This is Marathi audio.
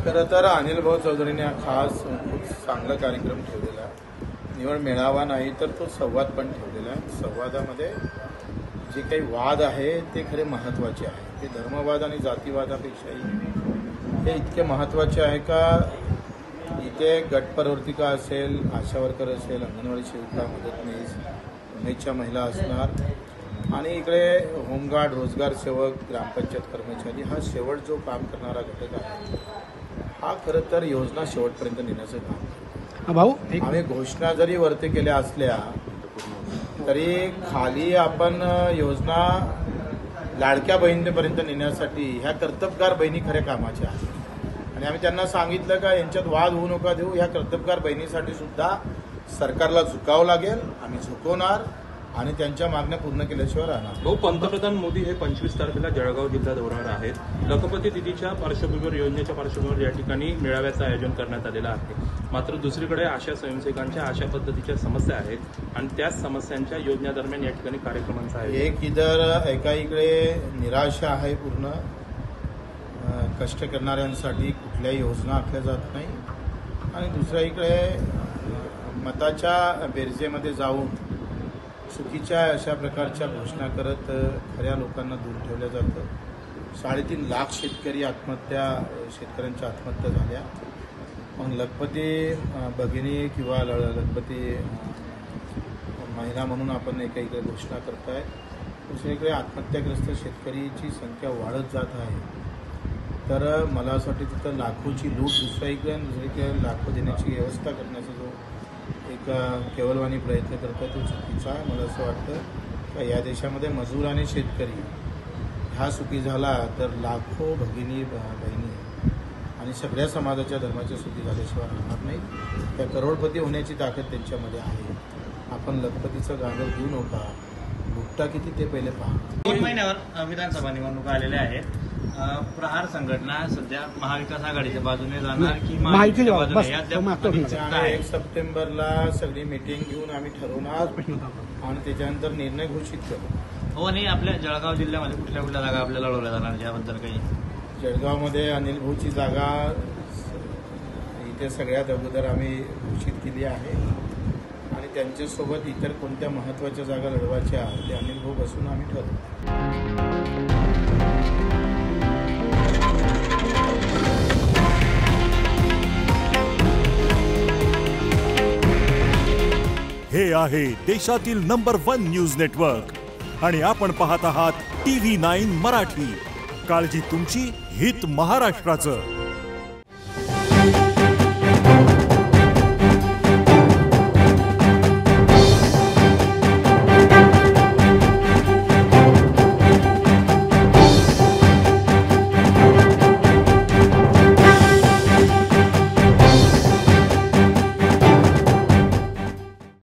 खरं तर अनिल भाऊ चौधरीने हा खास खूप चांगला कार्यक्रम ठेवलेला आहे. निवड मेळावा नाही तर तो संवाद पण ठेवलेला आहे. संवादामध्ये जे काही वाद आहे ते खरे महत्त्वाचे आहे. ते धर्मवाद आणि जातीवादापेक्षाही हे इतके महत्त्वाचे आहे का इथे गटप्रवर्तिका असेल, आशा वर्कर असेल, अंगणवाडी सेविका, मदतनीस, उमेदच्या महिला असणार आणि इकडे होमगार्ड, रोजगार सेवक, ग्रामपंचायत कर्मचारी हा शेवट जो काम करणारा घटक आहे हा खरं तर योजना शेवटपर्यंत नेण्याचं काम भाऊ आम्ही घोषणा जरी वरती केल्या असल्या तरी खाली आपण योजना लाडक्या बहिणीपर्यंत नेण्यासाठी ह्या कर्तबगार बहिणी खऱ्या कामाच्या आहेत. आणि आम्ही त्यांना सांगितलं का यांच्यात वाद होऊ नका देऊ. ह्या कर्तबगार बहिणीसाठी सुद्धा सरकारला झुकावं लागेल. आम्ही झुकवणार आणि त्यांच्या मागण्या पूर्ण केल्याशिवाय राहणार. भाऊ, पंतप्रधान मोदी हे 25 तारखेला जळगाव जिल्हा दौऱ्यावर आहेत. लखपती दिदीच्या पार्श्वभूमीवर, योजनेच्या पार्श्वभूमीवर या ठिकाणी मेळाव्याचं आयोजन करण्यात आलेलं आहे. मात्र दुसरीकडे आशा स्वयंसेवकांच्या अशा पद्धतीच्या समस्या आहेत आणि त्याच समस्यांच्या योजनेदरम्यान या ठिकाणी कार्यक्रमांचं आयोजन. एका इकडे निराशा आहे पूर्ण. कष्ट करणाऱ्यांसाठी कुठल्याही योजना आखल्या जात नाही आणि दुसऱ्या इकडे मताच्या बेरजेमध्ये जाऊन चुकीच्या अशा प्रकारच्या घोषणा करत खऱ्या लोकांना दूर ठेवलं जातं. 3.5 लाख शेतकऱ्यांच्या आत्महत्या झाल्या. मग लखपती भगिनी किंवा लखपती महिला म्हणून आपण एका घोषणा करताय. दुसरीकडे आत्महत्याग्रस्त शेतकरीची संख्या वाढत जात आहे. तर मला असं वाटतं तिथं लाखोची लूट दुसरीकडे लाखो देण्याची व्यवस्था करण्याचा जो एक केवलवाणी प्रयत्न करतात तो चुकीचा आहे. मला असं वाटतं का या देशामध्ये मजूर आणि शेतकरी हा सुखी झाला तर लाखो भगिनी बहिणी आणि सगळ्या समाजाच्या धर्माच्या सुखी झाल्याशिवाय राहणार नाही. त्या करोडपती होण्याची ताकद त्यांच्यामध्ये आहे. आपण लखपतीचं गांगर देऊ नका. लुकटा किती ते पहिले पहा. 2 महिन्यावर विधानसभा निवडणुका आलेल्या आहेत. प्रहार संघटना सध्या महाविकास आघाडीच्या बाजूने जाणार की महायुतीच्या बाजूने? 1 सप्टेंबरला सगळी मीटिंग घेऊन आम्ही ठरवणार आणि त्याच्यानंतर निर्णय घोषित करू. हो, नाही आपल्या जळगाव जिल्ह्यामध्ये कुठल्या कुठल्या जागा आपल्याला लढवल्या जाणार याबद्दल काही? जळगावमध्ये अनिल भाऊची जागा इथे सगळ्यात अगोदर आम्ही घोषित केली आहे आणि त्यांच्यासोबत इतर कोणत्या महत्त्वाच्या जागा लढवायच्या ते अनिल भाऊ बसून आम्ही ठरवू. हे आहे देशातील नंबर 1 न्यूज नेटवर्क आणि आपण पाहत आहात TV9 मराठी. काळजी तुमची, हित महाराष्ट्राचं.